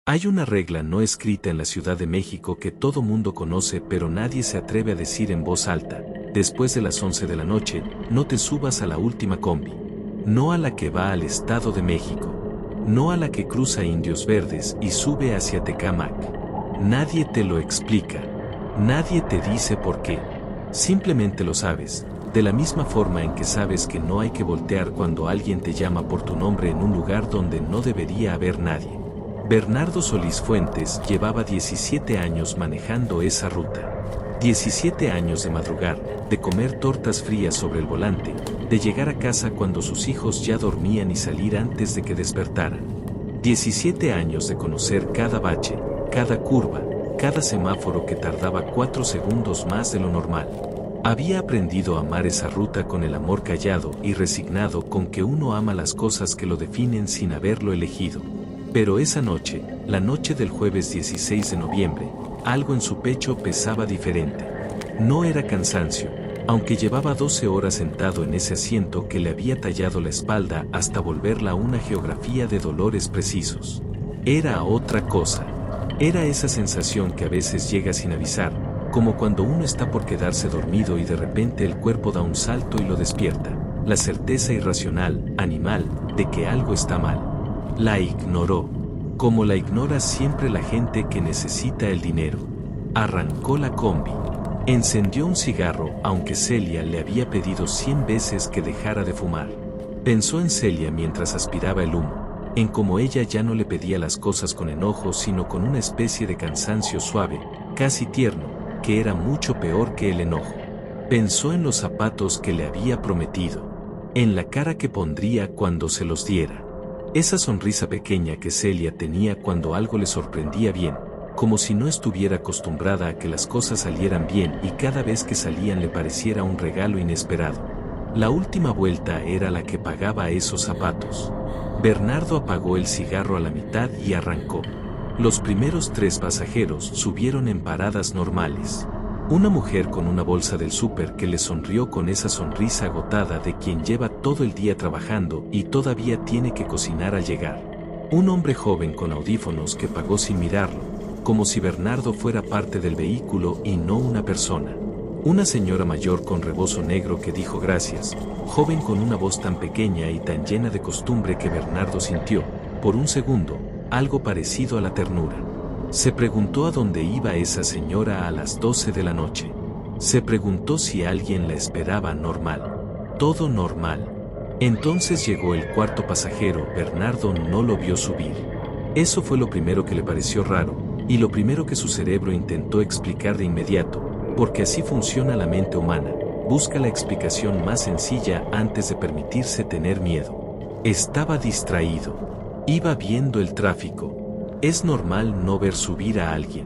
Hay una regla no escrita en la Ciudad de México que todo mundo conoce pero nadie se atreve a decir en voz alta. Después de las 11 de la noche, no te subas a la última combi. No a la que va al Estado de México. No a la que cruza Indios Verdes y sube hacia Tecámac. Nadie te lo explica. Nadie te dice por qué. Simplemente lo sabes, de la misma forma en que sabes que no hay que voltear cuando alguien te llama por tu nombre en un lugar donde no debería haber nadie. Bernardo Solís Fuentes llevaba 17 años manejando esa ruta. 17 años de madrugar, de comer tortas frías sobre el volante, de llegar a casa cuando sus hijos ya dormían y salir antes de que despertaran. 17 años de conocer cada bache, cada curva, cada semáforo que tardaba 4 segundos más de lo normal. Había aprendido a amar esa ruta con el amor callado y resignado con que uno ama las cosas que lo definen sin haberlo elegido. Pero esa noche, la noche del jueves 16 de noviembre, algo en su pecho pesaba diferente. No era cansancio, aunque llevaba 12 horas sentado en ese asiento que le había tallado la espalda hasta volverla una geografía de dolores precisos. Era otra cosa. Era esa sensación que a veces llega sin avisar, como cuando uno está por quedarse dormido y de repente el cuerpo da un salto y lo despierta. La certeza irracional, animal, de que algo está mal. La ignoró, como la ignora siempre la gente que necesita el dinero. Arrancó la combi. Encendió un cigarro, aunque Celia le había pedido 100 veces que dejara de fumar. Pensó en Celia mientras aspiraba el humo, en cómo ella ya no le pedía las cosas con enojo sino con una especie de cansancio suave, casi tierno, que era mucho peor que el enojo. Pensó en los zapatos que le había prometido, en la cara que pondría cuando se los diera. Esa sonrisa pequeña que Celia tenía cuando algo le sorprendía bien, como si no estuviera acostumbrada a que las cosas salieran bien y cada vez que salían le pareciera un regalo inesperado. La última vuelta era la que pagaba esos zapatos. Bernardo apagó el cigarro a la mitad y arrancó. Los primeros 3 pasajeros subieron en paradas normales. Una mujer con una bolsa del súper que le sonrió con esa sonrisa agotada de quien lleva todo el día trabajando y todavía tiene que cocinar al llegar. Un hombre joven con audífonos que pagó sin mirarlo, como si Bernardo fuera parte del vehículo y no una persona. Una señora mayor con rebozo negro que dijo gracias, joven con una voz tan pequeña y tan llena de costumbre que Bernardo sintió, por un segundo, algo parecido a la ternura. Se preguntó a dónde iba esa señora a las 12 de la noche. Se preguntó si alguien la esperaba normal. Todo normal. Entonces llegó el cuarto pasajero. Bernardo no lo vio subir. Eso fue lo primero que le pareció raro, y lo primero que su cerebro intentó explicar de inmediato, porque así funciona la mente humana. Busca la explicación más sencilla antes de permitirse tener miedo. Estaba distraído. Iba viendo el tráfico. Es normal no ver subir a alguien.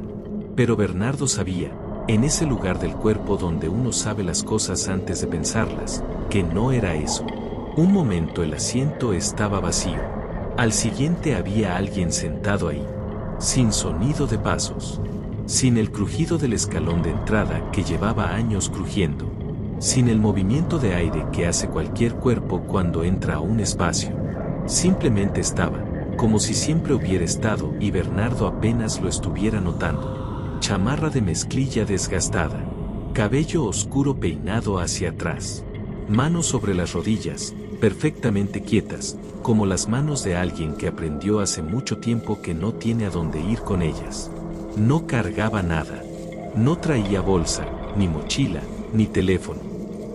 Pero Bernardo sabía, en ese lugar del cuerpo donde uno sabe las cosas antes de pensarlas, que no era eso. Un momento el asiento estaba vacío. Al siguiente había alguien sentado ahí. Sin sonido de pasos. Sin el crujido del escalón de entrada que llevaba años crujiendo. Sin el movimiento de aire que hace cualquier cuerpo cuando entra a un espacio. Simplemente estaba, como si siempre hubiera estado y Bernardo apenas lo estuviera notando. Chamarra de mezclilla desgastada. Cabello oscuro peinado hacia atrás. Manos sobre las rodillas, perfectamente quietas, como las manos de alguien que aprendió hace mucho tiempo que no tiene a dónde ir con ellas. No cargaba nada. No traía bolsa, ni mochila, ni teléfono.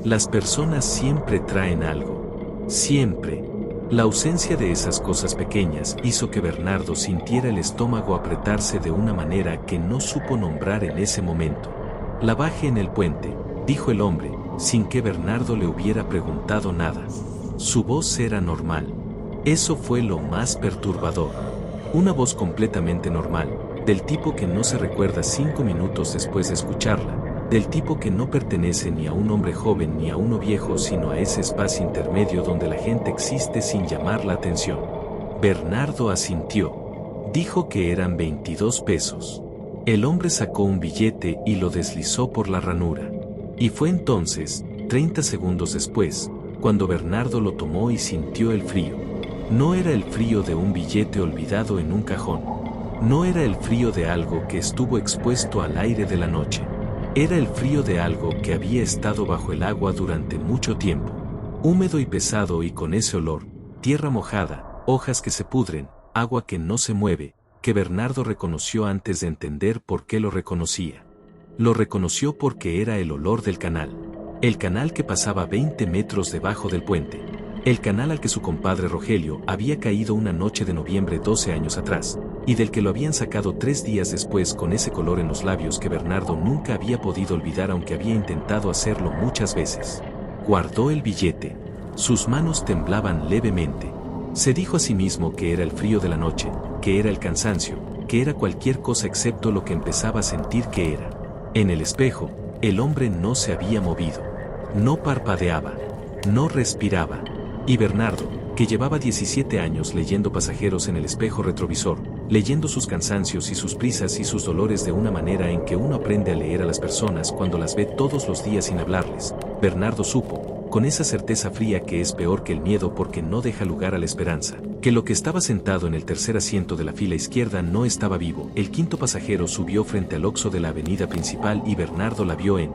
Las personas siempre traen algo. Siempre. La ausencia de esas cosas pequeñas hizo que Bernardo sintiera el estómago apretarse de una manera que no supo nombrar en ese momento. La bajé en el puente, dijo el hombre, sin que Bernardo le hubiera preguntado nada. Su voz era normal. Eso fue lo más perturbador. Una voz completamente normal, del tipo que no se recuerda 5 minutos después de escucharla. Del tipo que no pertenece ni a un hombre joven ni a uno viejo sino a ese espacio intermedio donde la gente existe sin llamar la atención. Bernardo asintió. Dijo que eran 22 pesos. El hombre sacó un billete y lo deslizó por la ranura. Y fue entonces, 30 segundos después, cuando Bernardo lo tomó y sintió el frío. No era el frío de un billete olvidado en un cajón. No era el frío de algo que estuvo expuesto al aire de la noche. Era el frío de algo que había estado bajo el agua durante mucho tiempo. Húmedo y pesado y con ese olor, tierra mojada, hojas que se pudren, agua que no se mueve, que Bernardo reconoció antes de entender por qué lo reconocía. Lo reconoció porque era el olor del canal. El canal que pasaba 20 metros debajo del puente. El canal al que su compadre Rogelio había caído una noche de noviembre 12 años atrás, y del que lo habían sacado 3 días después con ese color en los labios que Bernardo nunca había podido olvidar aunque había intentado hacerlo muchas veces. Guardó el billete. Sus manos temblaban levemente. Se dijo a sí mismo que era el frío de la noche, que era el cansancio, que era cualquier cosa excepto lo que empezaba a sentir que era. En el espejo, el hombre no se había movido. No parpadeaba. No respiraba. Y Bernardo, que llevaba 17 años leyendo pasajeros en el espejo retrovisor, leyendo sus cansancios y sus prisas y sus dolores de una manera en que uno aprende a leer a las personas cuando las ve todos los días sin hablarles, Bernardo supo, con esa certeza fría que es peor que el miedo porque no deja lugar a la esperanza, que lo que estaba sentado en el tercer asiento de la fila izquierda no estaba vivo. El quinto pasajero subió frente al Oxxo de la avenida principal y Bernardo la vio en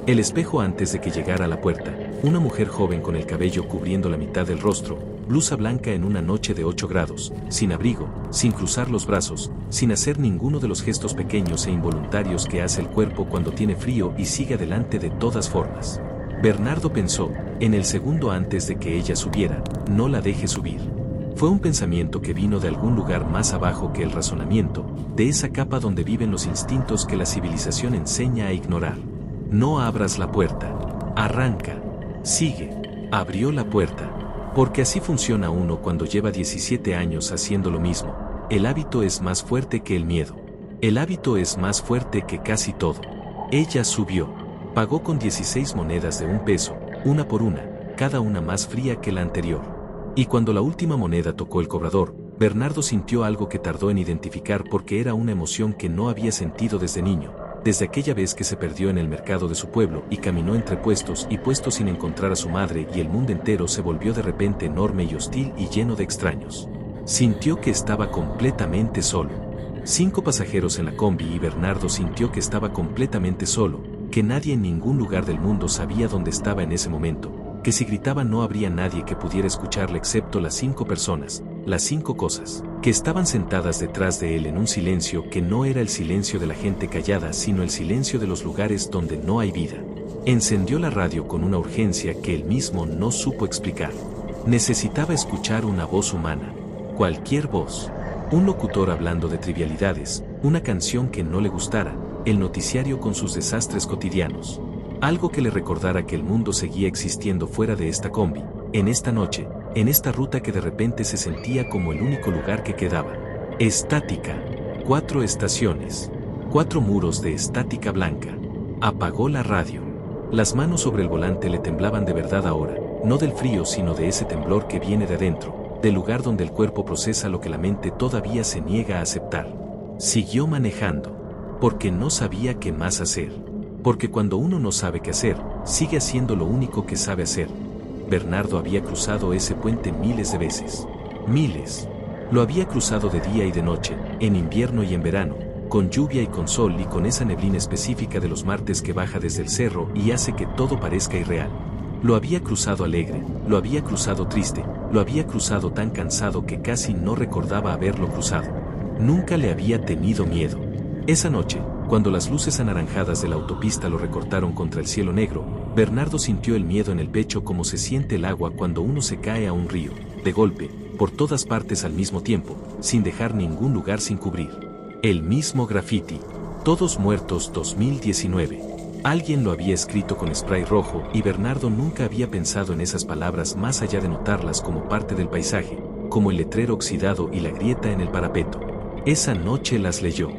el espejo antes de que llegara a la puerta. Una mujer joven con el cabello cubriendo la mitad del rostro, blusa blanca en una noche de 8 grados, sin abrigo, sin cruzar los brazos, sin hacer ninguno de los gestos pequeños e involuntarios que hace el cuerpo cuando tiene frío y sigue adelante de todas formas. Bernardo pensó, en el segundo antes de que ella subiera, no la deje subir. Fue un pensamiento que vino de algún lugar más abajo que el razonamiento, de esa capa donde viven los instintos que la civilización enseña a ignorar. No abras la puerta. Arranca. Sigue. Abrió la puerta. Porque así funciona uno cuando lleva 17 años haciendo lo mismo. El hábito es más fuerte que el miedo. El hábito es más fuerte que casi todo. Ella subió. Pagó con 16 monedas de 1 peso, una por una, cada una más fría que la anterior. Y cuando la última moneda tocó el cobrador, Bernardo sintió algo que tardó en identificar porque era una emoción que no había sentido desde niño. Desde aquella vez que se perdió en el mercado de su pueblo y caminó entre puestos y puestos sin encontrar a su madre y el mundo entero se volvió de repente enorme y hostil y lleno de extraños. Sintió que estaba completamente solo. 5 pasajeros en la combi y Bernardo sintió que estaba completamente solo, que nadie en ningún lugar del mundo sabía dónde estaba en ese momento, que si gritaba no habría nadie que pudiera escucharle excepto las 5 personas, las 5 cosas, que estaban sentadas detrás de él en un silencio que no era el silencio de la gente callada sino el silencio de los lugares donde no hay vida. Encendió la radio con una urgencia que él mismo no supo explicar. Necesitaba escuchar una voz humana, cualquier voz. Un locutor hablando de trivialidades, una canción que no le gustara, el noticiario con sus desastres cotidianos. Algo que le recordara que el mundo seguía existiendo fuera de esta combi, en esta noche, en esta ruta que de repente se sentía como el único lugar que quedaba. Estática. 4 estaciones. 4 muros de estática blanca. Apagó la radio. Las manos sobre el volante le temblaban de verdad ahora, no del frío sino de ese temblor que viene de adentro, del lugar donde el cuerpo procesa lo que la mente todavía se niega a aceptar. Siguió manejando, porque no sabía qué más hacer. Porque cuando uno no sabe qué hacer, sigue haciendo lo único que sabe hacer. Bernardo había cruzado ese puente miles de veces. Miles. Lo había cruzado de día y de noche, en invierno y en verano, con lluvia y con sol y con esa neblina específica de los martes que baja desde el cerro y hace que todo parezca irreal. Lo había cruzado alegre, lo había cruzado triste, lo había cruzado tan cansado que casi no recordaba haberlo cruzado. Nunca le había tenido miedo. Esa noche, cuando las luces anaranjadas de la autopista lo recortaron contra el cielo negro, Bernardo sintió el miedo en el pecho como se siente el agua cuando uno se cae a un río, de golpe, por todas partes al mismo tiempo, sin dejar ningún lugar sin cubrir. El mismo graffiti. Todos muertos 2019. Alguien lo había escrito con spray rojo y Bernardo nunca había pensado en esas palabras más allá de notarlas como parte del paisaje, como el letrero oxidado y la grieta en el parapeto. Esa noche las leyó.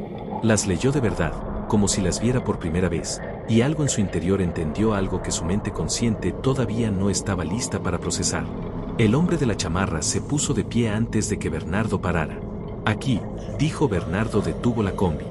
Las leyó de verdad, como si las viera por primera vez, y algo en su interior entendió algo que su mente consciente todavía no estaba lista para procesar. El hombre de la chamarra se puso de pie antes de que Bernardo parara. Aquí, dijo Bernardo. Detuvo la combi.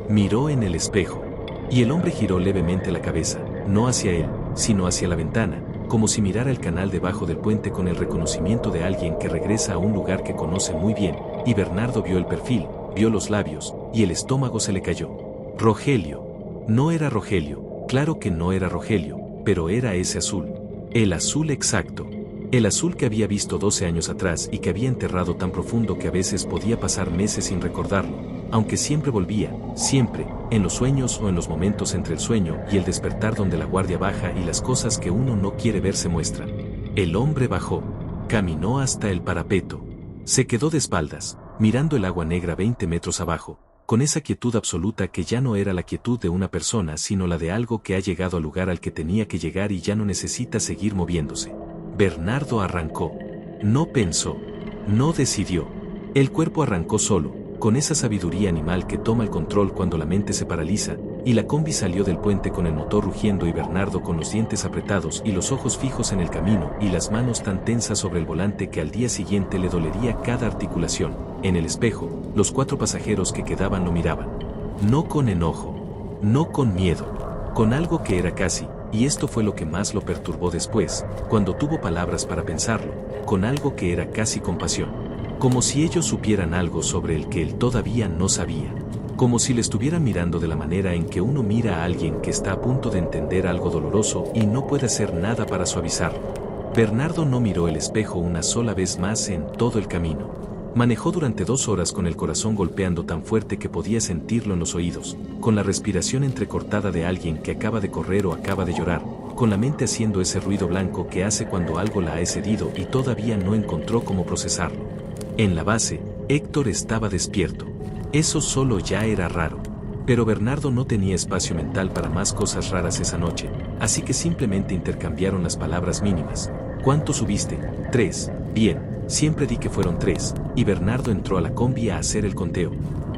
Miró en el espejo. Y el hombre giró levemente la cabeza, no hacia él, sino hacia la ventana, como si mirara el canal debajo del puente con el reconocimiento de alguien que regresa a un lugar que conoce muy bien, y Bernardo vio el perfil, vio los labios, y el estómago se le cayó. Rogelio. No era Rogelio, claro que no era Rogelio, pero era ese azul. El azul exacto. El azul que había visto 12 años atrás y que había enterrado tan profundo que a veces podía pasar meses sin recordarlo, aunque siempre volvía, siempre, en los sueños o en los momentos entre el sueño y el despertar donde la guardia baja y las cosas que uno no quiere ver se muestran. El hombre bajó, caminó hasta el parapeto. Se quedó de espaldas, mirando el agua negra 20 metros abajo, con esa quietud absoluta que ya no era la quietud de una persona sino la de algo que ha llegado al lugar al que tenía que llegar y ya no necesita seguir moviéndose. Bernardo arrancó. No pensó. No decidió. El cuerpo arrancó solo, con esa sabiduría animal que toma el control cuando la mente se paraliza, y la combi salió del puente con el motor rugiendo y Bernardo con los dientes apretados y los ojos fijos en el camino y las manos tan tensas sobre el volante que al día siguiente le dolería cada articulación. En el espejo, los 4 pasajeros que quedaban lo miraban. No con enojo, no con miedo, con algo que era casi, y esto fue lo que más lo perturbó después, cuando tuvo palabras para pensarlo, con algo que era casi compasión. Como si ellos supieran algo sobre el que él todavía no sabía. Como si le estuvieran mirando de la manera en que uno mira a alguien que está a punto de entender algo doloroso y no puede hacer nada para suavizarlo. Bernardo no miró el espejo una sola vez más en todo el camino. Manejó durante 2 horas con el corazón golpeando tan fuerte que podía sentirlo en los oídos, con la respiración entrecortada de alguien que acaba de correr o acaba de llorar, con la mente haciendo ese ruido blanco que hace cuando algo la ha excedido y todavía no encontró cómo procesarlo. En la base, Héctor estaba despierto. Eso solo ya era raro. Pero Bernardo no tenía espacio mental para más cosas raras esa noche, así que simplemente intercambiaron las palabras mínimas. ¿Cuánto subiste? 3. Bien. Siempre di que fueron 3, y Bernardo entró a la combi a hacer el conteo.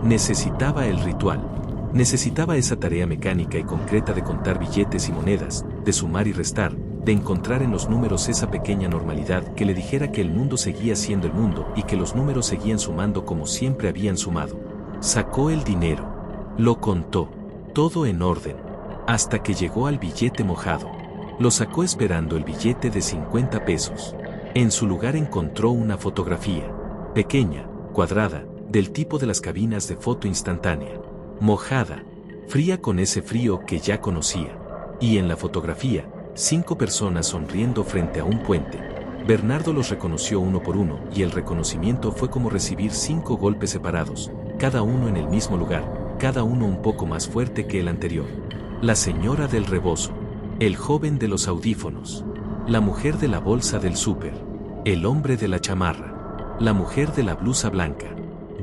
Necesitaba el ritual. Necesitaba esa tarea mecánica y concreta de contar billetes y monedas, de sumar y restar, de encontrar en los números esa pequeña normalidad que le dijera que el mundo seguía siendo el mundo y que los números seguían sumando como siempre habían sumado. Sacó el dinero. Lo contó. Todo en orden. Hasta que llegó al billete mojado. Lo sacó esperando el billete de 50 pesos. En su lugar encontró una fotografía, pequeña, cuadrada, del tipo de las cabinas de foto instantánea, mojada, fría con ese frío que ya conocía. Y en la fotografía, 5 personas sonriendo frente a un puente. Bernardo los reconoció uno por uno y el reconocimiento fue como recibir 5 golpes separados, cada uno en el mismo lugar, cada uno un poco más fuerte que el anterior. La señora del rebozo, el joven de los audífonos, la mujer de la bolsa del súper, el hombre de la chamarra, la mujer de la blusa blanca,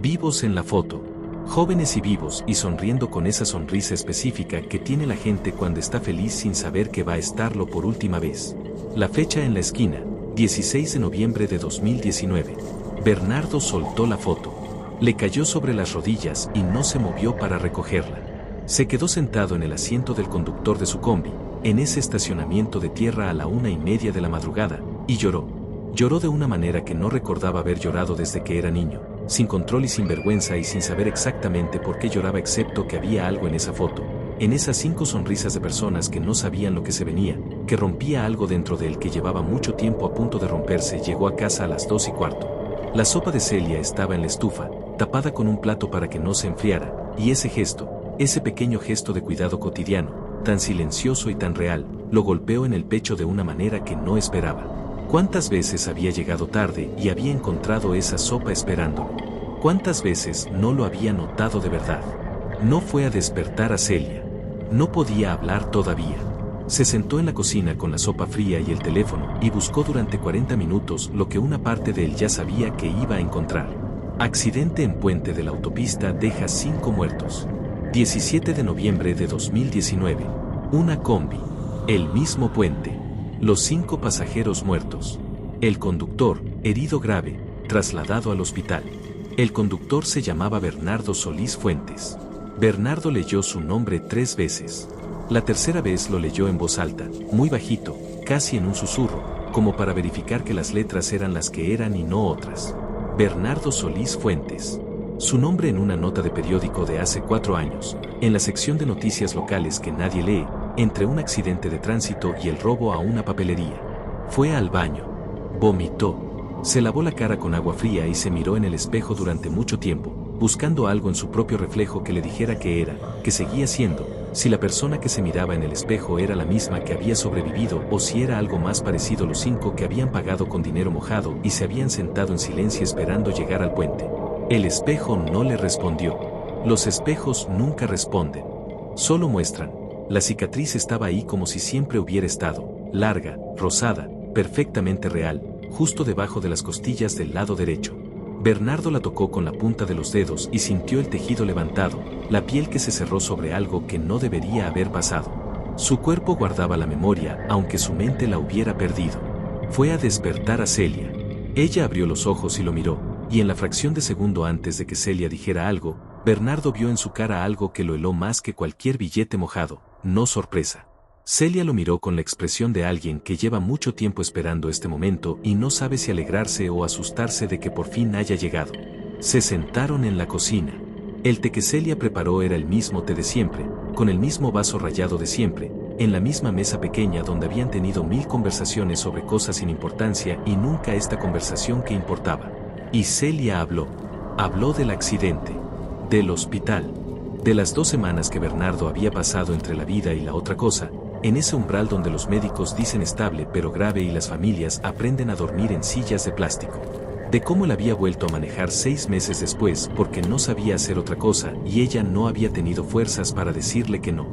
vivos en la foto, jóvenes y vivos y sonriendo con esa sonrisa específica que tiene la gente cuando está feliz sin saber que va a estarlo por última vez. La fecha en la esquina, 16 de noviembre de 2019. Bernardo soltó la foto. Le cayó sobre las rodillas y no se movió para recogerla. Se quedó sentado en el asiento del conductor de su combi, en ese estacionamiento de tierra a la 1:30 de la madrugada, y lloró. Lloró de una manera que no recordaba haber llorado desde que era niño, sin control y sin vergüenza y sin saber exactamente por qué lloraba excepto que había algo en esa foto, en esas 5 sonrisas de personas que no sabían lo que se venía, que rompía algo dentro de él que llevaba mucho tiempo a punto de romperse. Llegó a casa a las 2:15. La sopa de Celia estaba en la estufa, tapada con un plato para que no se enfriara, y ese gesto, ese pequeño gesto de cuidado cotidiano, tan silencioso y tan real, lo golpeó en el pecho de una manera que no esperaba. ¿Cuántas veces había llegado tarde y había encontrado esa sopa esperándolo? ¿Cuántas veces no lo había notado de verdad? No fue a despertar a Celia. No podía hablar todavía. Se sentó en la cocina con la sopa fría y el teléfono y buscó durante 40 minutos lo que una parte de él ya sabía que iba a encontrar. Accidente en puente de la autopista deja 5 muertos. 17 de noviembre de 2019. Una combi. El mismo puente. Los 5 pasajeros muertos. El conductor, herido grave, trasladado al hospital. El conductor se llamaba Bernardo Solís Fuentes. Bernardo leyó su nombre 3 veces. La tercera vez lo leyó en voz alta, muy bajito, casi en un susurro, como para verificar que las letras eran las que eran y no otras. Bernardo Solís Fuentes. Su nombre en una nota de periódico de hace 4 años, en la sección de noticias locales que nadie lee, entre un accidente de tránsito y el robo a una papelería. Fue al baño. Vomitó. Se lavó la cara con agua fría y se miró en el espejo durante mucho tiempo, buscando algo en su propio reflejo que le dijera que era, que seguía siendo, si la persona que se miraba en el espejo era la misma que había sobrevivido o si era algo más parecido. Los 5 que habían pagado con dinero mojado y se habían sentado en silencio esperando llegar al puente. El espejo no le respondió. Los espejos nunca responden. Solo muestran. La cicatriz estaba ahí como si siempre hubiera estado, larga, rosada, perfectamente real, justo debajo de las costillas del lado derecho. Bernardo la tocó con la punta de los dedos y sintió el tejido levantado, la piel que se cerró sobre algo que no debería haber pasado. Su cuerpo guardaba la memoria, aunque su mente la hubiera perdido. Fue a despertar a Celia. Ella abrió los ojos y lo miró, y en la fracción de segundo antes de que Celia dijera algo, Bernardo vio en su cara algo que lo heló más que cualquier billete mojado, no sorpresa. Celia lo miró con la expresión de alguien que lleva mucho tiempo esperando este momento y no sabe si alegrarse o asustarse de que por fin haya llegado. Se sentaron en la cocina. El té que Celia preparó era el mismo té de siempre, con el mismo vaso rayado de siempre, en la misma mesa pequeña donde habían tenido 1000 conversaciones sobre cosas sin importancia y nunca esta conversación que importaba. Y Celia habló. Habló del accidente, del hospital, de las 2 semanas que Bernardo había pasado entre la vida y la otra cosa, en ese umbral donde los médicos dicen estable pero grave y las familias aprenden a dormir en sillas de plástico. De cómo él había vuelto a manejar 6 meses después porque no sabía hacer otra cosa y ella no había tenido fuerzas para decirle que no.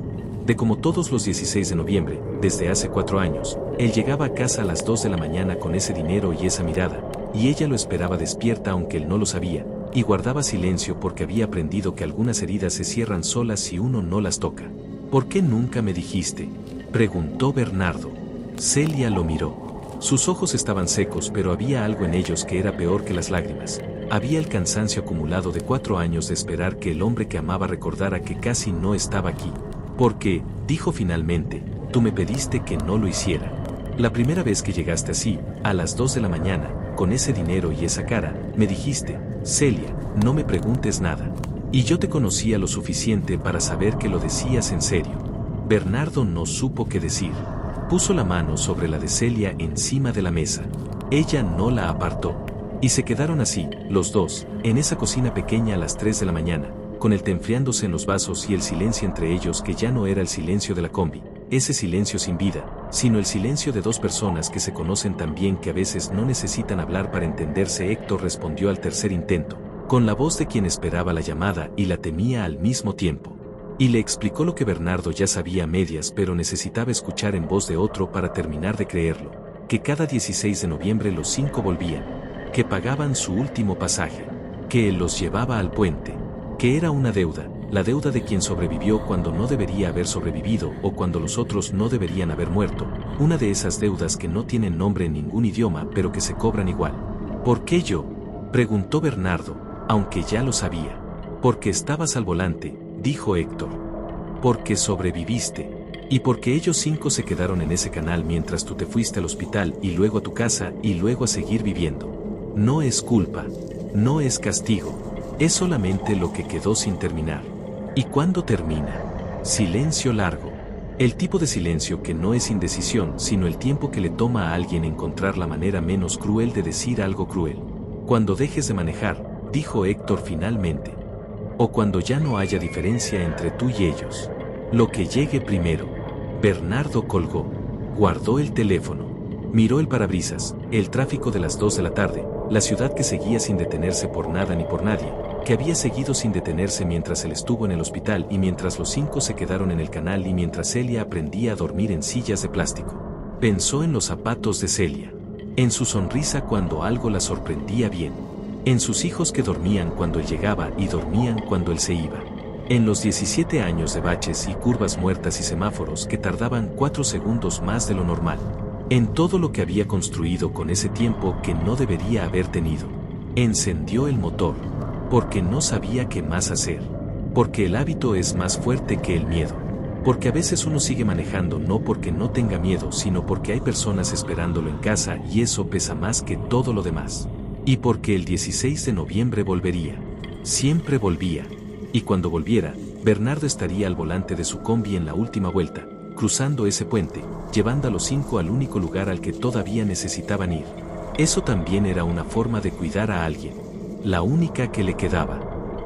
De cómo todos los 16 de noviembre, desde hace 4 años, él llegaba a casa a las 2 de la mañana con ese dinero y esa mirada, y ella lo esperaba despierta aunque él no lo sabía, y guardaba silencio porque había aprendido que algunas heridas se cierran solas si uno no las toca. ¿Por qué nunca me dijiste?, preguntó Bernardo. Celia lo miró. Sus ojos estaban secos pero había algo en ellos que era peor que las lágrimas. Había el cansancio acumulado de 4 años de esperar que el hombre que amaba recordara que casi no estaba aquí. Porque, dijo finalmente, tú me pediste que no lo hiciera. La primera vez que llegaste así, a las 2 de la mañana, con ese dinero y esa cara, me dijiste, Celia, no me preguntes nada. Y yo te conocía lo suficiente para saber que lo decías en serio. Bernardo no supo qué decir. Puso la mano sobre la de Celia encima de la mesa. Ella no la apartó. Y se quedaron así, los dos, en esa cocina pequeña a las 3 de la mañana, con el té enfriándose en los vasos y el silencio entre ellos que ya no era el silencio de la combi, ese silencio sin vida, sino el silencio de 2 personas que se conocen tan bien que a veces no necesitan hablar para entenderse. Héctor respondió al tercer intento, con la voz de quien esperaba la llamada y la temía al mismo tiempo. Y le explicó lo que Bernardo ya sabía a medias pero necesitaba escuchar en voz de otro para terminar de creerlo, que cada 16 de noviembre los 5 volvían, que pagaban su último pasaje, que él los llevaba al puente, que era una deuda, la deuda de quien sobrevivió cuando no debería haber sobrevivido o cuando los otros no deberían haber muerto, una de esas deudas que no tienen nombre en ningún idioma pero que se cobran igual. ¿Por qué yo?, preguntó Bernardo, aunque ya lo sabía. Porque estabas al volante, dijo Héctor. Porque sobreviviste. Y porque ellos 5 se quedaron en ese canal mientras tú te fuiste al hospital y luego a tu casa y luego a seguir viviendo. No es culpa. No es castigo. Es solamente lo que quedó sin terminar. ¿Y cuándo termina? Silencio largo. El tipo de silencio que no es indecisión, sino el tiempo que le toma a alguien encontrar la manera menos cruel de decir algo cruel. Cuando dejes de manejar, dijo Héctor finalmente. O cuando ya no haya diferencia entre tú y ellos. Lo que llegue primero. Bernardo colgó. Guardó el teléfono. Miró el parabrisas, el tráfico de las 2 de la tarde, la ciudad que seguía sin detenerse por nada ni por nadie, que había seguido sin detenerse mientras él estuvo en el hospital y mientras los 5 se quedaron en el canal y mientras Celia aprendía a dormir en sillas de plástico. Pensó en los zapatos de Celia. En su sonrisa cuando algo la sorprendía bien. En sus hijos que dormían cuando él llegaba y dormían cuando él se iba. En los 17 años de baches y curvas muertas y semáforos que tardaban 4 segundos más de lo normal. En todo lo que había construido con ese tiempo que no debería haber tenido. Encendió el motor. Porque no sabía qué más hacer. Porque el hábito es más fuerte que el miedo. Porque a veces uno sigue manejando no porque no tenga miedo, sino porque hay personas esperándolo en casa y eso pesa más que todo lo demás. Y porque el 16 de noviembre volvería. Siempre volvía. Y cuando volviera, Bernardo estaría al volante de su combi en la última vuelta, cruzando ese puente, llevando a los 5 al único lugar al que todavía necesitaban ir. Eso también era una forma de cuidar a alguien. La única que le quedaba.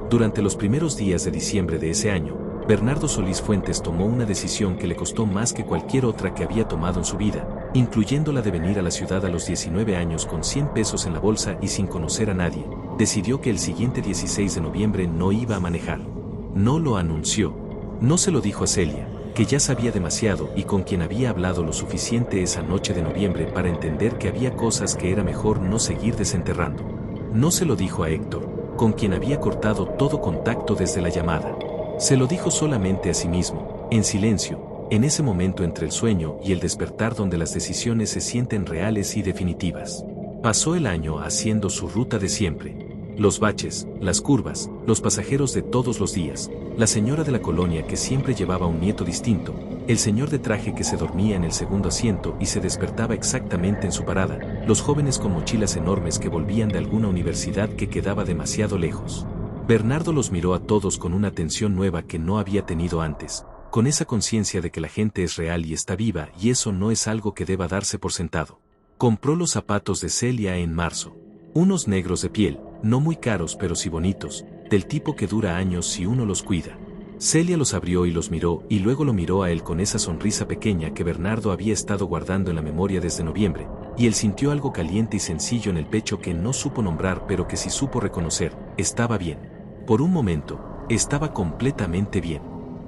Durante los primeros días de diciembre de ese año, Bernardo Solís Fuentes tomó una decisión que le costó más que cualquier otra que había tomado en su vida, incluyendo la de venir a la ciudad a los 19 años con 100 pesos en la bolsa y sin conocer a nadie. Decidió que el siguiente 16 de noviembre no iba a manejar. No lo anunció. No se lo dijo a Celia, que ya sabía demasiado y con quien había hablado lo suficiente esa noche de noviembre para entender que había cosas que era mejor no seguir desenterrando. No se lo dijo a Héctor, con quien había cortado todo contacto desde la llamada. Se lo dijo solamente a sí mismo, en silencio, en ese momento entre el sueño y el despertar donde las decisiones se sienten reales y definitivas. Pasó el año haciendo su ruta de siempre. Los baches, las curvas, los pasajeros de todos los días, la señora de la colonia que siempre llevaba un nieto distinto, el señor de traje que se dormía en el segundo asiento y se despertaba exactamente en su parada, los jóvenes con mochilas enormes que volvían de alguna universidad que quedaba demasiado lejos. Bernardo los miró a todos con una atención nueva que no había tenido antes, con esa conciencia de que la gente es real y está viva y eso no es algo que deba darse por sentado. Compró los zapatos de Celia en marzo. Unos negros de piel, no muy caros pero sí bonitos, del tipo que dura años si uno los cuida. Celia los abrió y los miró y luego lo miró a él con esa sonrisa pequeña que Bernardo había estado guardando en la memoria desde noviembre, y él sintió algo caliente y sencillo en el pecho que no supo nombrar pero que sí supo reconocer. Estaba bien. Por un momento, estaba completamente bien.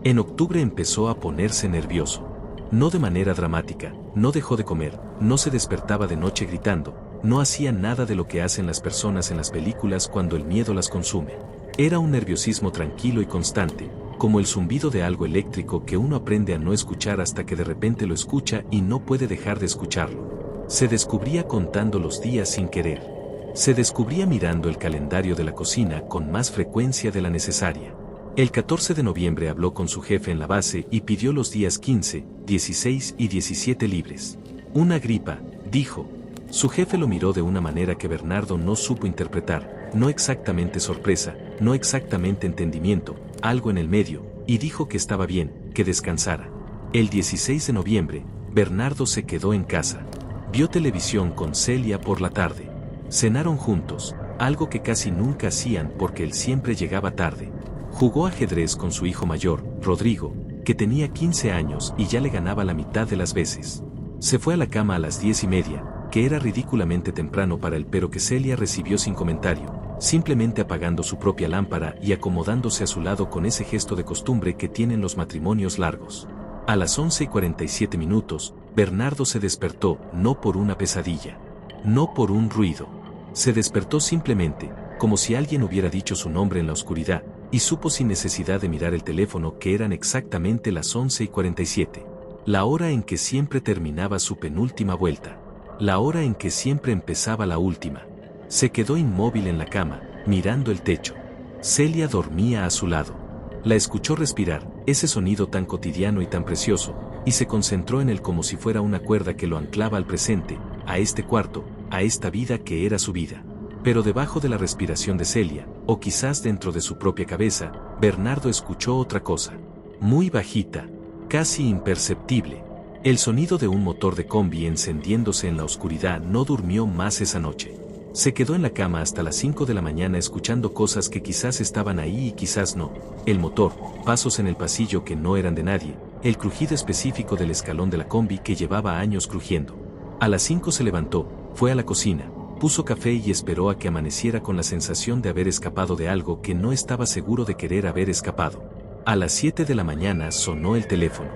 En octubre empezó a ponerse nervioso. No de manera dramática, no dejó de comer, no se despertaba de noche gritando, no hacía nada de lo que hacen las personas en las películas cuando el miedo las consume. Era un nerviosismo tranquilo y constante, como el zumbido de algo eléctrico que uno aprende a no escuchar hasta que de repente lo escucha y no puede dejar de escucharlo. Se descubría contando los días sin querer. Se descubría mirando el calendario de la cocina con más frecuencia de la necesaria. El 14 de noviembre habló con su jefe en la base y pidió los días 15, 16 y 17 libres. Una gripa, dijo. Su jefe lo miró de una manera que Bernardo no supo interpretar, no exactamente sorpresa, no exactamente entendimiento, algo en el medio, y dijo que estaba bien, que descansara. El 16 de noviembre, Bernardo se quedó en casa. Vio televisión con Celia por la tarde. Cenaron juntos, algo que casi nunca hacían porque él siempre llegaba tarde. Jugó ajedrez con su hijo mayor, Rodrigo, que tenía 15 años y ya le ganaba la mitad de las veces. Se fue a la cama a las 10:30, que era ridículamente temprano para él pero que Celia recibió sin comentario, simplemente apagando su propia lámpara y acomodándose a su lado con ese gesto de costumbre que tienen los matrimonios largos. A las 11:47, Bernardo se despertó, no por una pesadilla, no por un ruido. Se despertó simplemente, como si alguien hubiera dicho su nombre en la oscuridad, y supo sin necesidad de mirar el teléfono que eran exactamente las 11:47. La hora en que siempre terminaba su penúltima vuelta. La hora en que siempre empezaba la última. Se quedó inmóvil en la cama, mirando el techo. Celia dormía a su lado. La escuchó respirar, ese sonido tan cotidiano y tan precioso, y se concentró en él como si fuera una cuerda que lo anclaba al presente, a este cuarto, a esta vida que era su vida. Pero debajo de la respiración de Celia, o quizás dentro de su propia cabeza, Bernardo escuchó otra cosa. Muy bajita, casi imperceptible. El sonido de un motor de combi encendiéndose en la oscuridad. No durmió más esa noche. Se quedó en la cama hasta las 5 de la mañana escuchando cosas que quizás estaban ahí y quizás no. El motor, pasos en el pasillo que no eran de nadie, el crujido específico del escalón de la combi que llevaba años crujiendo. A las 5 se levantó, fue a la cocina, puso café y esperó a que amaneciera con la sensación de haber escapado de algo que no estaba seguro de querer haber escapado. A las 7 de la mañana sonó el teléfono.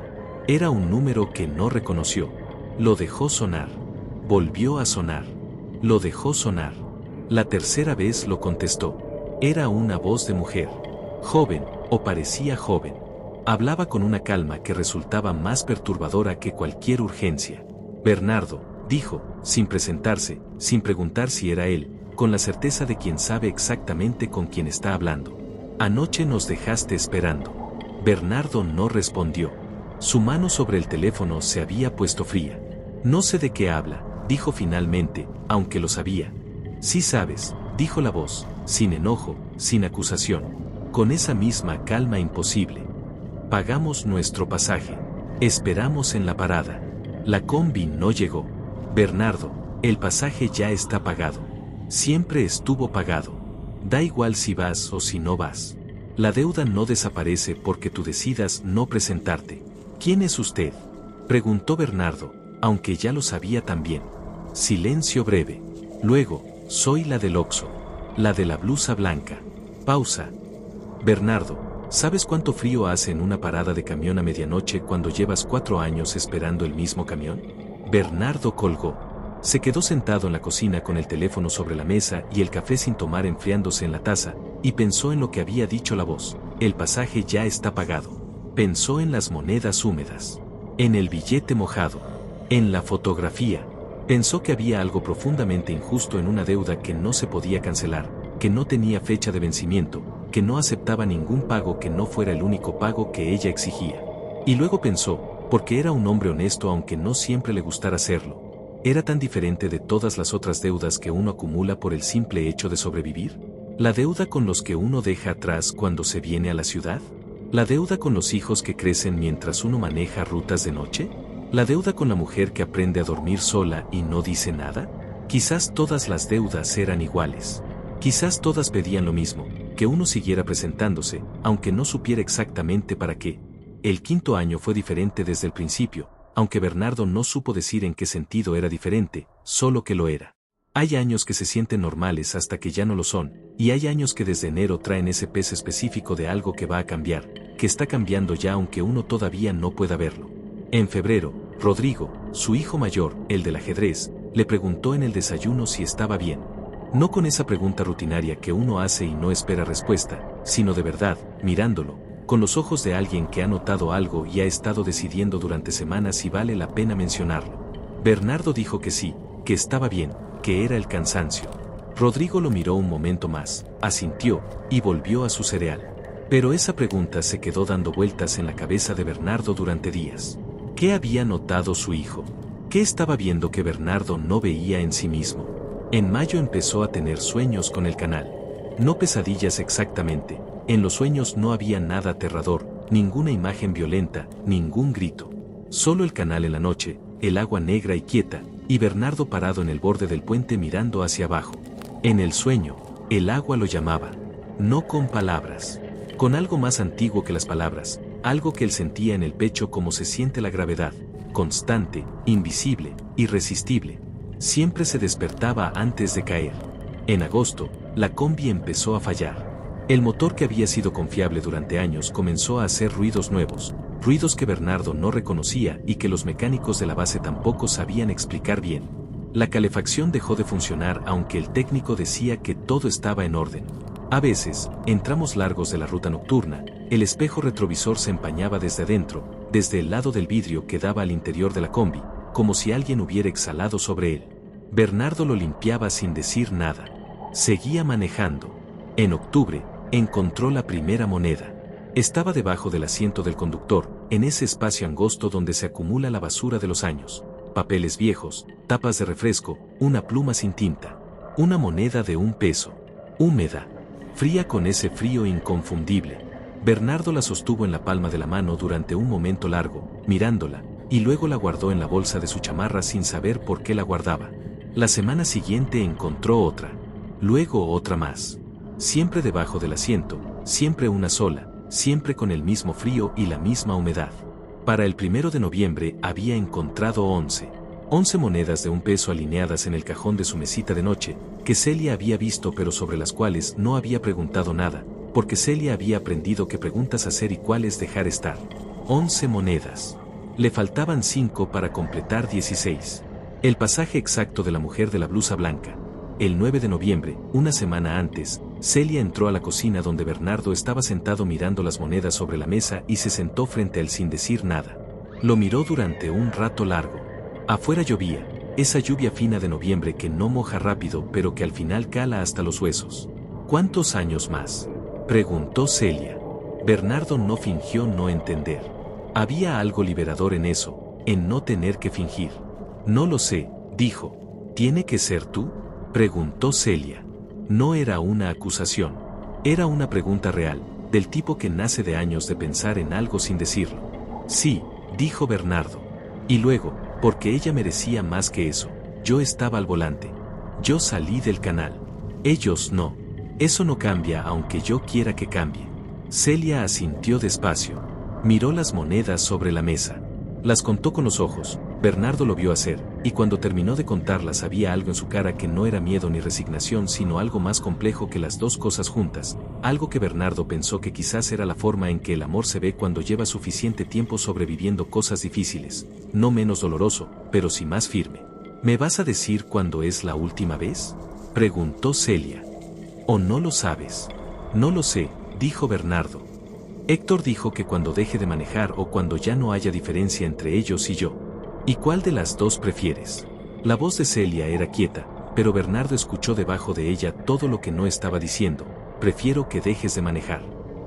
Era un número que no reconoció. Lo dejó sonar. Volvió a sonar. Lo dejó sonar. La tercera vez lo contestó. Era una voz de mujer. Joven, o parecía joven. Hablaba con una calma que resultaba más perturbadora que cualquier urgencia. Bernardo, dijo, sin presentarse, sin preguntar si era él, con la certeza de quien sabe exactamente con quién está hablando. Anoche nos dejaste esperando. Bernardo no respondió. Su mano sobre el teléfono se había puesto fría. No sé de qué habla, dijo finalmente, aunque lo sabía. Sí sabes, dijo la voz, sin enojo, sin acusación, con esa misma calma imposible. Pagamos nuestro pasaje. Esperamos en la parada. La combi no llegó. Bernardo, el pasaje ya está pagado. Siempre estuvo pagado. Da igual si vas o si no vas. La deuda no desaparece porque tú decidas no presentarte. ¿Quién es usted?, preguntó Bernardo, aunque ya lo sabía también. Silencio breve. Luego, soy la del Oxxo. La de la blusa blanca. Pausa. Bernardo, ¿sabes cuánto frío hace en una parada de camión a medianoche cuando llevas 4 años esperando el mismo camión? Bernardo colgó. Se quedó sentado en la cocina con el teléfono sobre la mesa y el café sin tomar enfriándose en la taza, y pensó en lo que había dicho la voz. El pasaje ya está pagado. Pensó en las monedas húmedas. En el billete mojado. En la fotografía. Pensó que había algo profundamente injusto en una deuda que no se podía cancelar, que no tenía fecha de vencimiento, que no aceptaba ningún pago que no fuera el único pago que ella exigía. Y luego pensó, porque era un hombre honesto aunque no siempre le gustara hacerlo. ¿Era tan diferente de todas las otras deudas que uno acumula por el simple hecho de sobrevivir? ¿La deuda con los que uno deja atrás cuando se viene a la ciudad? ¿La deuda con los hijos que crecen mientras uno maneja rutas de noche? ¿La deuda con la mujer que aprende a dormir sola y no dice nada? Quizás todas las deudas eran iguales. Quizás todas pedían lo mismo, que uno siguiera presentándose, aunque no supiera exactamente para qué. El 5.º año fue diferente desde el principio, aunque Bernardo no supo decir en qué sentido era diferente, solo que lo era. Hay años que se sienten normales hasta que ya no lo son, y hay años que desde enero traen ese peso específico de algo que va a cambiar, que está cambiando ya aunque uno todavía no pueda verlo. En febrero, Rodrigo, su hijo mayor, el del ajedrez, le preguntó en el desayuno si estaba bien. No con esa pregunta rutinaria que uno hace y no espera respuesta, sino de verdad, mirándolo, con los ojos de alguien que ha notado algo y ha estado decidiendo durante semanas si vale la pena mencionarlo. Bernardo dijo que sí, que estaba bien, que era el cansancio. Rodrigo lo miró un momento más, asintió, y volvió a su cereal. Pero esa pregunta se quedó dando vueltas en la cabeza de Bernardo durante días. ¿Qué había notado su hijo? ¿Qué estaba viendo que Bernardo no veía en sí mismo? En mayo empezó a tener sueños con el canal. No pesadillas exactamente, en los sueños no había nada aterrador, ninguna imagen violenta, ningún grito. Solo el canal en la noche, el agua negra y quieta, y Bernardo parado en el borde del puente mirando hacia abajo. En el sueño, el agua lo llamaba. No con palabras. Con algo más antiguo que las palabras, algo que él sentía en el pecho como se siente la gravedad, constante, invisible, irresistible. Siempre se despertaba antes de caer. En agosto, la combi empezó a fallar. El motor que había sido confiable durante años comenzó a hacer ruidos nuevos, ruidos que Bernardo no reconocía y que los mecánicos de la base tampoco sabían explicar bien. La calefacción dejó de funcionar aunque el técnico decía que todo estaba en orden. A veces, en tramos largos de la ruta nocturna, el espejo retrovisor se empañaba desde adentro, desde el lado del vidrio que daba al interior de la combi, como si alguien hubiera exhalado sobre él. Bernardo lo limpiaba sin decir nada. Seguía manejando. En octubre, encontró la primera moneda. Estaba debajo del asiento del conductor, en ese espacio angosto donde se acumula la basura de los años. Papeles viejos, tapas de refresco, una pluma sin tinta. Una moneda de 1 peso. Húmeda. Fría con ese frío inconfundible. Bernardo la sostuvo en la palma de la mano durante un momento largo, mirándola, y luego la guardó en la bolsa de su chamarra sin saber por qué la guardaba. La semana siguiente encontró otra. Luego otra más. Siempre debajo del asiento, siempre una sola, siempre con el mismo frío y la misma humedad. Para el 1 de noviembre había encontrado 11 monedas de 1 peso alineadas en el cajón de su mesita de noche, que Celia había visto pero sobre las cuales no había preguntado nada, porque Celia había aprendido qué preguntas hacer y cuáles dejar estar. 11 monedas. Le faltaban 5 para completar 16. El pasaje exacto de la mujer de la blusa blanca. El 9 de noviembre, una semana antes, Celia entró a la cocina donde Bernardo estaba sentado mirando las monedas sobre la mesa y se sentó frente a él sin decir nada. Lo miró durante un rato largo. Afuera llovía, esa lluvia fina de noviembre que no moja rápido pero que al final cala hasta los huesos. ¿Cuántos años más?, preguntó Celia. Bernardo no fingió no entender. Había algo liberador en eso, en no tener que fingir. No lo sé, dijo. ¿Tiene que ser tú?, preguntó Celia. No era una acusación. Era una pregunta real, del tipo que nace de años de pensar en algo sin decirlo. Sí, dijo Bernardo. Y luego, porque ella merecía más que eso. Yo estaba al volante. Yo salí del canal. Ellos no. Eso no cambia aunque yo quiera que cambie. Celia asintió despacio. Miró las monedas sobre la mesa. Las contó con los ojos. Bernardo lo vio hacer, y cuando terminó de contarlas había algo en su cara que no era miedo ni resignación, sino algo más complejo que las dos cosas juntas, algo que Bernardo pensó que quizás era la forma en que el amor se ve cuando lleva suficiente tiempo sobreviviendo cosas difíciles, no menos doloroso, pero sí más firme. ¿Me vas a decir cuándo es la última vez?, preguntó Celia. ¿O no lo sabes? No lo sé, dijo Bernardo. Héctor dijo que cuando deje de manejar o cuando ya no haya diferencia entre ellos y yo. ¿Y cuál de las dos prefieres? La voz de Celia era quieta, pero Bernardo escuchó debajo de ella todo lo que no estaba diciendo. Prefiero que dejes de manejar.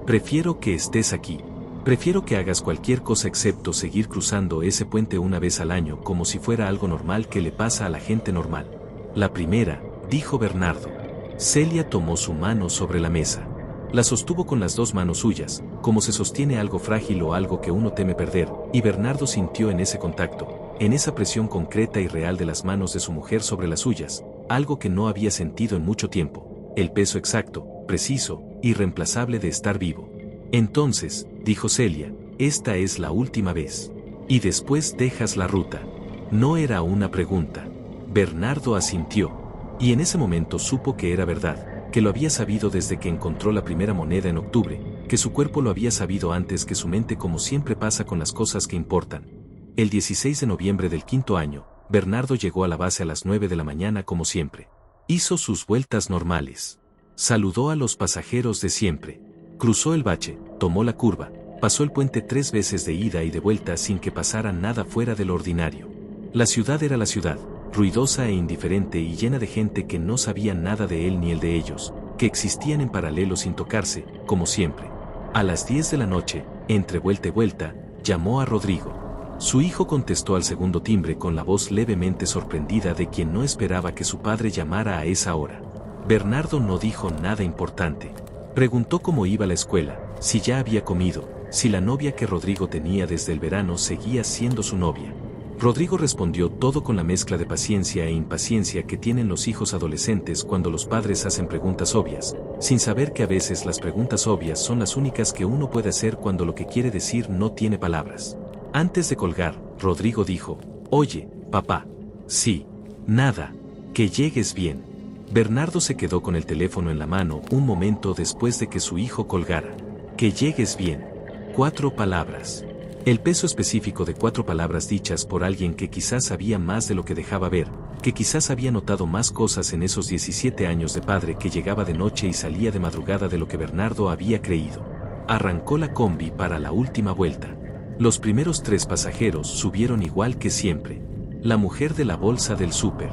Prefiero que estés aquí. Prefiero que hagas cualquier cosa excepto seguir cruzando ese puente una vez al año como si fuera algo normal que le pasa a la gente normal. La primera, dijo Bernardo. Celia tomó su mano sobre la mesa. La sostuvo con las dos manos suyas, como se sostiene algo frágil o algo que uno teme perder, y Bernardo sintió en ese contacto, en esa presión concreta y real de las manos de su mujer sobre las suyas, algo que no había sentido en mucho tiempo, el peso exacto, preciso, irreemplazable de estar vivo. Entonces, dijo Celia, esta es la última vez. Y después dejas la ruta. No era una pregunta. Bernardo asintió. Y en ese momento supo que era verdad, que lo había sabido desde que encontró la primera moneda en octubre, que su cuerpo lo había sabido antes que su mente, como siempre pasa con las cosas que importan. El 16 de noviembre del quinto año, Bernardo llegó a la base a las 9 de la mañana como siempre. Hizo sus vueltas normales. Saludó a los pasajeros de siempre. Cruzó el bache, tomó la curva, pasó el puente 3 veces de ida y de vuelta sin que pasara nada fuera de lo ordinario. La ciudad era la ciudad, ruidosa e indiferente y llena de gente que no sabía nada de él ni el de ellos, que existían en paralelo sin tocarse, como siempre. A las 10 de la noche, entre vuelta y vuelta, llamó a Rodrigo. Su hijo contestó al segundo timbre con la voz levemente sorprendida de quien no esperaba que su padre llamara a esa hora. Bernardo no dijo nada importante. Preguntó cómo iba la escuela, si ya había comido, si la novia que Rodrigo tenía desde el verano seguía siendo su novia. Rodrigo respondió todo con la mezcla de paciencia e impaciencia que tienen los hijos adolescentes cuando los padres hacen preguntas obvias, sin saber que a veces las preguntas obvias son las únicas que uno puede hacer cuando lo que quiere decir no tiene palabras. Antes de colgar, Rodrigo dijo, «Oye, papá». «Sí». «Nada. Que llegues bien». Bernardo se quedó con el teléfono en la mano un momento después de que su hijo colgara. «Que llegues bien». 4 palabras. El peso específico de 4 palabras dichas por alguien que quizás sabía más de lo que dejaba ver, que quizás había notado más cosas en esos 17 años de padre que llegaba de noche y salía de madrugada de lo que Bernardo había creído. Arrancó la combi para la última vuelta. Los primeros 3 pasajeros subieron igual que siempre. La mujer de la bolsa del súper.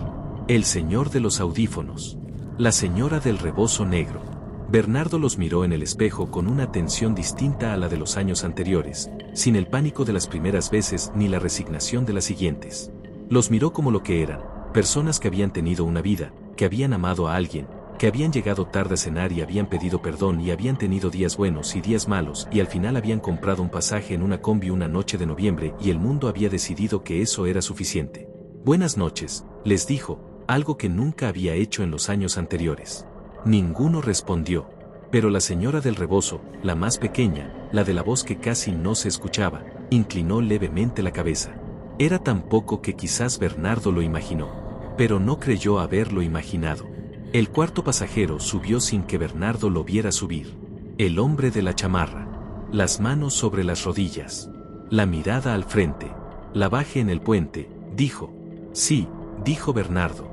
El señor de los audífonos. La señora del rebozo negro. Bernardo los miró en el espejo con una atención distinta a la de los años anteriores, sin el pánico de las primeras veces ni la resignación de las siguientes. Los miró como lo que eran, personas que habían tenido una vida, que habían amado a alguien, que habían llegado tarde a cenar y habían pedido perdón y habían tenido días buenos y días malos y al final habían comprado un pasaje en una combi una noche de noviembre y el mundo había decidido que eso era suficiente. «Buenas noches», les dijo, algo que nunca había hecho en los años anteriores. Ninguno respondió, pero la señora del rebozo, la más pequeña, la de la voz que casi no se escuchaba, inclinó levemente la cabeza. Era tan poco que quizás Bernardo lo imaginó, pero no creyó haberlo imaginado. El cuarto pasajero subió sin que Bernardo lo viera subir. El hombre de la chamarra. Las manos sobre las rodillas. La mirada al frente. La bajé en el puente, dijo. «Sí», dijo Bernardo.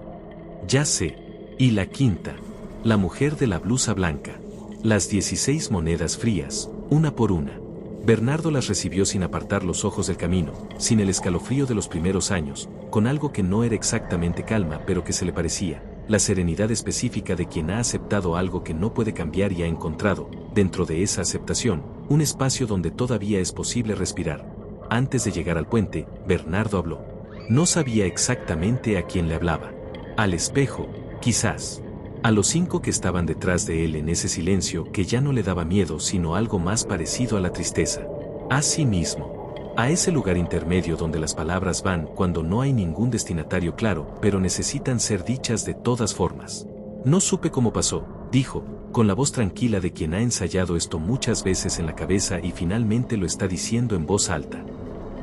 «Ya sé». Y la quinta. La mujer de la blusa blanca. Las 16 monedas frías, una por una. Bernardo las recibió sin apartar los ojos del camino, sin el escalofrío de los primeros años, con algo que no era exactamente calma pero que se le parecía, la serenidad específica de quien ha aceptado algo que no puede cambiar y ha encontrado, dentro de esa aceptación, un espacio donde todavía es posible respirar. Antes de llegar al puente, Bernardo habló. No sabía exactamente a quién le hablaba. Al espejo, quizás. A los 5 que estaban detrás de él en ese silencio que ya no le daba miedo sino algo más parecido a la tristeza. A sí mismo. A ese lugar intermedio donde las palabras van cuando no hay ningún destinatario claro, pero necesitan ser dichas de todas formas. No supe cómo pasó, dijo, con la voz tranquila de quien ha ensayado esto muchas veces en la cabeza y finalmente lo está diciendo en voz alta.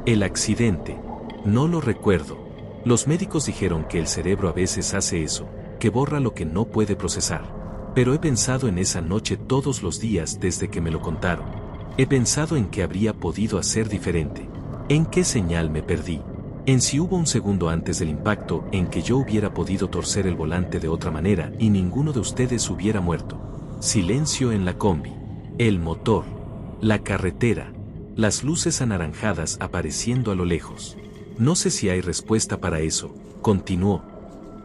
El accidente. No lo recuerdo. Los médicos dijeron que el cerebro a veces hace eso, que borra lo que no puede procesar. Pero he pensado en esa noche todos los días desde que me lo contaron. He pensado en qué habría podido hacer diferente. En qué señal me perdí. En si hubo un segundo antes del impacto en que yo hubiera podido torcer el volante de otra manera y ninguno de ustedes hubiera muerto. Silencio en la combi. El motor. La carretera. Las luces anaranjadas apareciendo a lo lejos. No sé si hay respuesta para eso, continuó.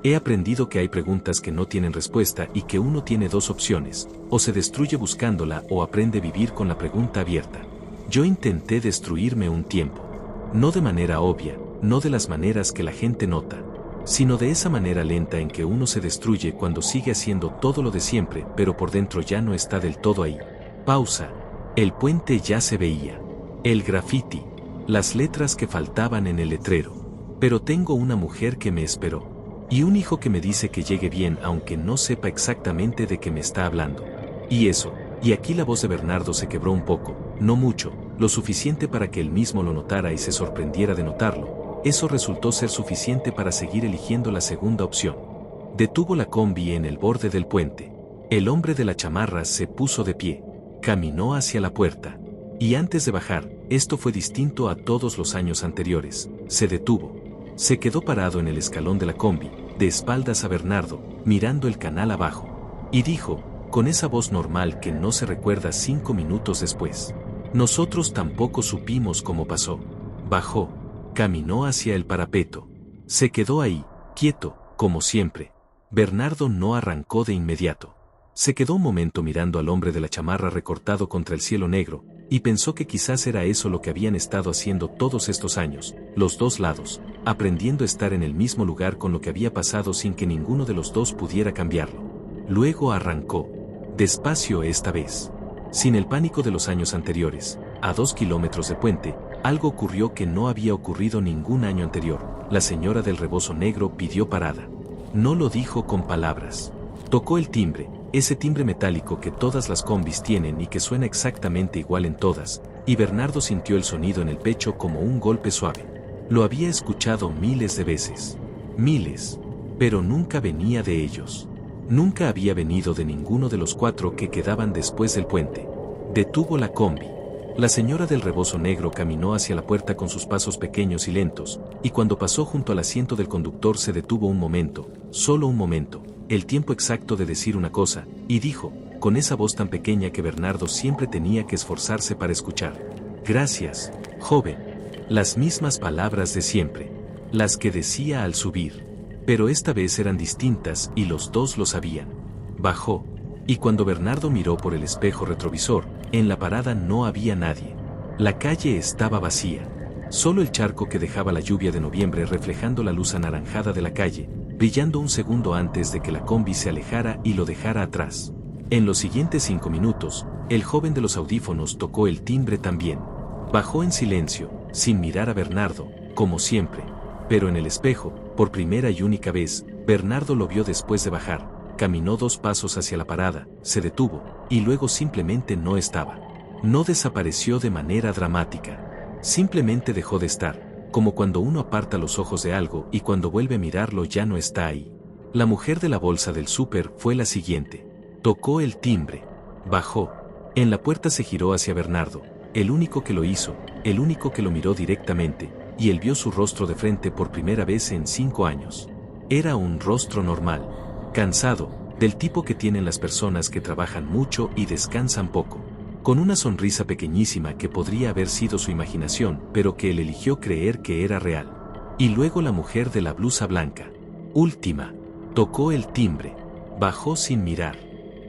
He aprendido que hay preguntas que no tienen respuesta y que uno tiene dos opciones, o se destruye buscándola o aprende a vivir con la pregunta abierta. Yo intenté destruirme un tiempo. No de manera obvia, no de las maneras que la gente nota, sino de esa manera lenta en que uno se destruye cuando sigue haciendo todo lo de siempre, pero por dentro ya no está del todo ahí. Pausa. El puente ya se veía. El graffiti. Las letras que faltaban en el letrero. Pero tengo una mujer que me esperó. Y un hijo que me dice que llegue bien aunque no sepa exactamente de qué me está hablando. Y eso, y aquí la voz de Bernardo se quebró un poco, no mucho, lo suficiente para que él mismo lo notara y se sorprendiera de notarlo. Eso resultó ser suficiente para seguir eligiendo la segunda opción. Detuvo la combi en el borde del puente. El hombre de la chamarra se puso de pie. Caminó hacia la puerta. Y antes de bajar, esto fue distinto a todos los años anteriores, se detuvo. Se quedó parado en el escalón de la combi, de espaldas a Bernardo, mirando el canal abajo. Y dijo, con esa voz normal que no se recuerda 5 minutos después. Nosotros tampoco supimos cómo pasó. Bajó. Caminó hacia el parapeto. Se quedó ahí, quieto, como siempre. Bernardo no arrancó de inmediato. Se quedó un momento mirando al hombre de la chamarra recortado contra el cielo negro, y pensó que quizás era eso lo que habían estado haciendo todos estos años, los dos lados, aprendiendo a estar en el mismo lugar con lo que había pasado sin que ninguno de los dos pudiera cambiarlo. Luego arrancó. Despacio esta vez. Sin el pánico de los años anteriores, a 2 kilómetros de puente, algo ocurrió que no había ocurrido ningún año anterior. La señora del rebozo negro pidió parada. No lo dijo con palabras. Tocó el timbre, ese timbre metálico que todas las combis tienen y que suena exactamente igual en todas, y Bernardo sintió el sonido en el pecho como un golpe suave. Lo había escuchado miles de veces. Miles. Pero nunca venía de ellos. Nunca había venido de ninguno de los 4 que quedaban después del puente. Detuvo la combi. La señora del rebozo negro caminó hacia la puerta con sus pasos pequeños y lentos, y cuando pasó junto al asiento del conductor se detuvo un momento, solo un momento, el tiempo exacto de decir una cosa, y dijo, con esa voz tan pequeña que Bernardo siempre tenía que esforzarse para escuchar. Gracias, joven. Las mismas palabras de siempre. Las que decía al subir. Pero esta vez eran distintas y los dos lo sabían. Bajó. Y cuando Bernardo miró por el espejo retrovisor, en la parada no había nadie. La calle estaba vacía. Solo el charco que dejaba la lluvia de noviembre reflejando la luz anaranjada de la calle, brillando un segundo antes de que la combi se alejara y lo dejara atrás. En los siguientes 5 minutos, el joven de los audífonos tocó el timbre también. Bajó en silencio, sin mirar a Bernardo, como siempre. Pero en el espejo, por primera y única vez, Bernardo lo vio después de bajar. Caminó 2 pasos hacia la parada, se detuvo, y luego simplemente no estaba. No desapareció de manera dramática. Simplemente dejó de estar, como cuando uno aparta los ojos de algo y cuando vuelve a mirarlo ya no está ahí. La mujer de la bolsa del súper fue la siguiente. Tocó el timbre. Bajó. En la puerta se giró hacia Bernardo, el único que lo hizo, el único que lo miró directamente, y él vio su rostro de frente por primera vez en 5 años. Era un rostro normal. Cansado, del tipo que tienen las personas que trabajan mucho y descansan poco. Con una sonrisa pequeñísima que podría haber sido su imaginación, pero que él eligió creer que era real. Y luego la mujer de la blusa blanca. Última. Tocó el timbre. Bajó sin mirar.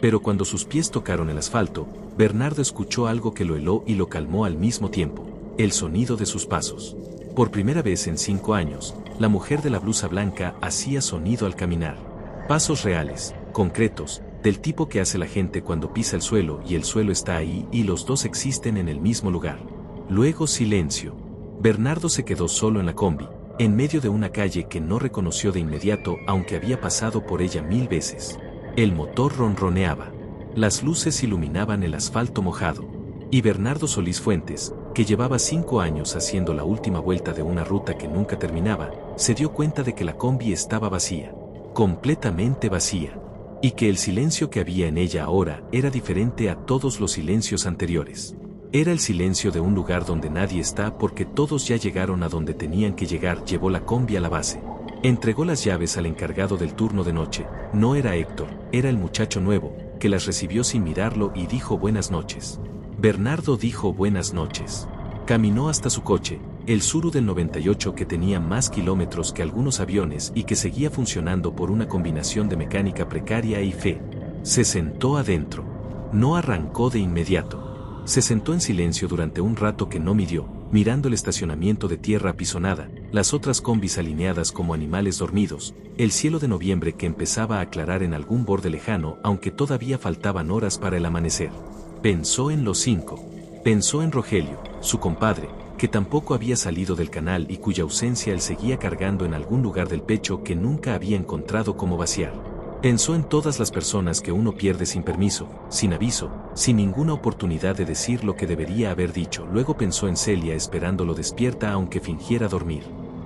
Pero cuando sus pies tocaron el asfalto, Bernardo escuchó algo que lo heló y lo calmó al mismo tiempo. El sonido de sus pasos. Por primera vez en 5 años, la mujer de la blusa blanca hacía sonido al caminar. Pasos reales, concretos, del tipo que hace la gente cuando pisa el suelo y el suelo está ahí y los dos existen en el mismo lugar. Luego silencio. Bernardo se quedó solo en la combi, en medio de una calle que no reconoció de inmediato aunque había pasado por ella 1000 veces. El motor ronroneaba. Las luces iluminaban el asfalto mojado. Y Bernardo Solís Fuentes, que llevaba 5 años haciendo la última vuelta de una ruta que nunca terminaba, se dio cuenta de que la combi estaba vacía. Completamente vacía. Y que el silencio que había en ella ahora era diferente a todos los silencios anteriores. Era el silencio de un lugar donde nadie está porque todos ya llegaron a donde tenían que llegar. Llevó la combi a la base. Entregó las llaves al encargado del turno de noche. No era Héctor, era el muchacho nuevo, que las recibió sin mirarlo y dijo buenas noches. Bernardo dijo buenas noches. Caminó hasta su coche, el Tsuru del 98 que tenía más kilómetros que algunos aviones y que seguía funcionando por una combinación de mecánica precaria y fe. Se sentó adentro. No arrancó de inmediato. Se sentó en silencio durante un rato que no midió, mirando el estacionamiento de tierra apisonada, las otras combis alineadas como animales dormidos, el cielo de noviembre que empezaba a aclarar en algún borde lejano aunque todavía faltaban horas para el amanecer. Pensó en los 5. Pensó en Rogelio, su compadre, que tampoco había salido del canal y cuya ausencia él seguía cargando en algún lugar del pecho que nunca había encontrado cómo vaciar. Pensó en todas las personas que uno pierde sin permiso, sin aviso, sin ninguna oportunidad de decir lo que debería haber dicho. Luego pensó en Celia esperándolo despierta aunque fingiera dormir.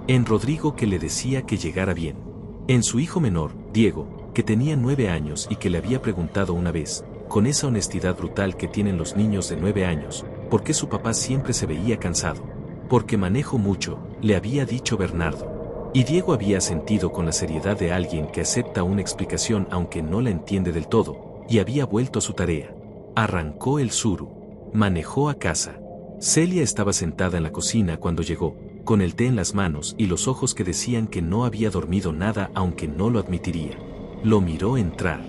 En Rodrigo que le decía que llegara bien. En su hijo menor, Diego, que tenía 9 años y que le había preguntado una vez, con esa honestidad brutal que tienen los niños de 9 años, por qué su papá siempre se veía cansado. Porque manejo mucho, le había dicho Bernardo. Y Diego había sentido con la seriedad de alguien que acepta una explicación aunque no la entiende del todo, y había vuelto a su tarea. Arrancó el Tsuru. Manejó a casa. Celia estaba sentada en la cocina cuando llegó, con el té en las manos y los ojos que decían que no había dormido nada aunque no lo admitiría. Lo miró entrar.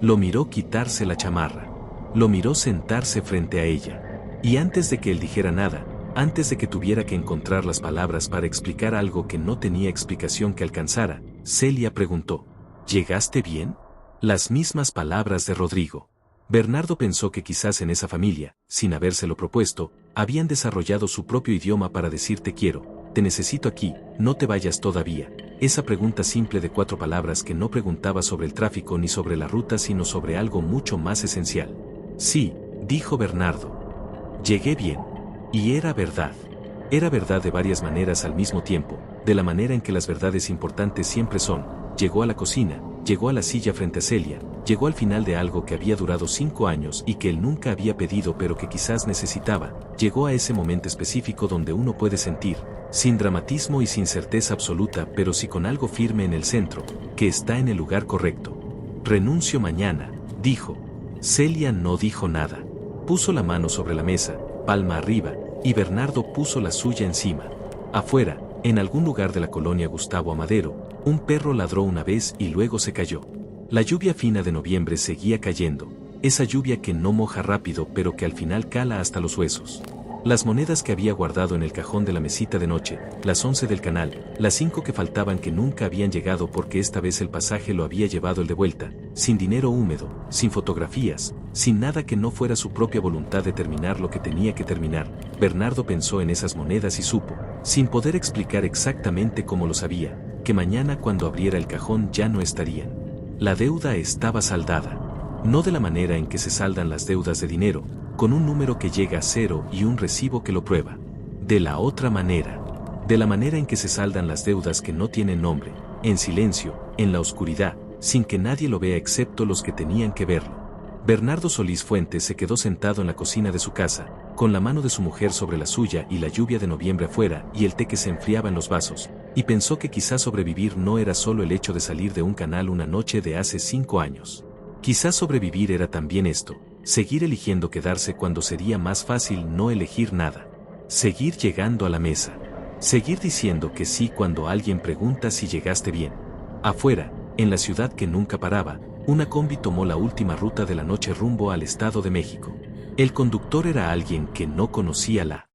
Lo miró quitarse la chamarra. Lo miró sentarse frente a ella. Y antes de que él dijera nada, antes de que tuviera que encontrar las palabras para explicar algo que no tenía explicación que alcanzara, Celia preguntó, ¿llegaste bien? Las mismas palabras de Rodrigo. Bernardo pensó que quizás en esa familia, sin habérselo propuesto, habían desarrollado su propio idioma para decir te quiero, te necesito aquí, no te vayas todavía. Esa pregunta simple de 4 palabras que no preguntaba sobre el tráfico ni sobre la ruta sino sobre algo mucho más esencial. Sí, dijo Bernardo. Llegué bien. Y era verdad. Era verdad de varias maneras al mismo tiempo, de la manera en que las verdades importantes siempre son. Llegó a la cocina, llegó a la silla frente a Celia, llegó al final de algo que había durado 5 años y que él nunca había pedido pero que quizás necesitaba, llegó a ese momento específico donde uno puede sentir, sin dramatismo y sin certeza absoluta pero sí con algo firme en el centro, que está en el lugar correcto. Renuncio mañana, dijo. Celia no dijo nada. Puso la mano sobre la mesa, palma arriba, y Bernardo puso la suya encima. Afuera, en algún lugar de la colonia Gustavo Amadero, un perro ladró una vez y luego se cayó. La lluvia fina de noviembre seguía cayendo, esa lluvia que no moja rápido pero que al final cala hasta los huesos. Las monedas que había guardado en el cajón de la mesita de noche, las 11 del canal, las 5 que faltaban que nunca habían llegado porque esta vez el pasaje lo había llevado el de vuelta, sin dinero húmedo, sin fotografías, sin nada que no fuera su propia voluntad de terminar lo que tenía que terminar. Bernardo pensó en esas monedas y supo, sin poder explicar exactamente cómo lo sabía, que mañana cuando abriera el cajón ya no estarían. La deuda estaba saldada. No de la manera en que se saldan las deudas de dinero, con un número que llega a 0 y un recibo que lo prueba. De la otra manera. De la manera en que se saldan las deudas que no tienen nombre, en silencio, en la oscuridad, sin que nadie lo vea excepto los que tenían que verlo. Bernardo Solís Fuentes se quedó sentado en la cocina de su casa, con la mano de su mujer sobre la suya y la lluvia de noviembre afuera y el té que se enfriaba en los vasos, y pensó que quizás sobrevivir no era solo el hecho de salir de un canal una noche de hace 5 años. Quizás sobrevivir era también esto, seguir eligiendo quedarse cuando sería más fácil no elegir nada. Seguir llegando a la mesa. Seguir diciendo que sí cuando alguien pregunta si llegaste bien. Afuera, en la ciudad que nunca paraba, una combi tomó la última ruta de la noche rumbo al Estado de México. El conductor era alguien que no conocía la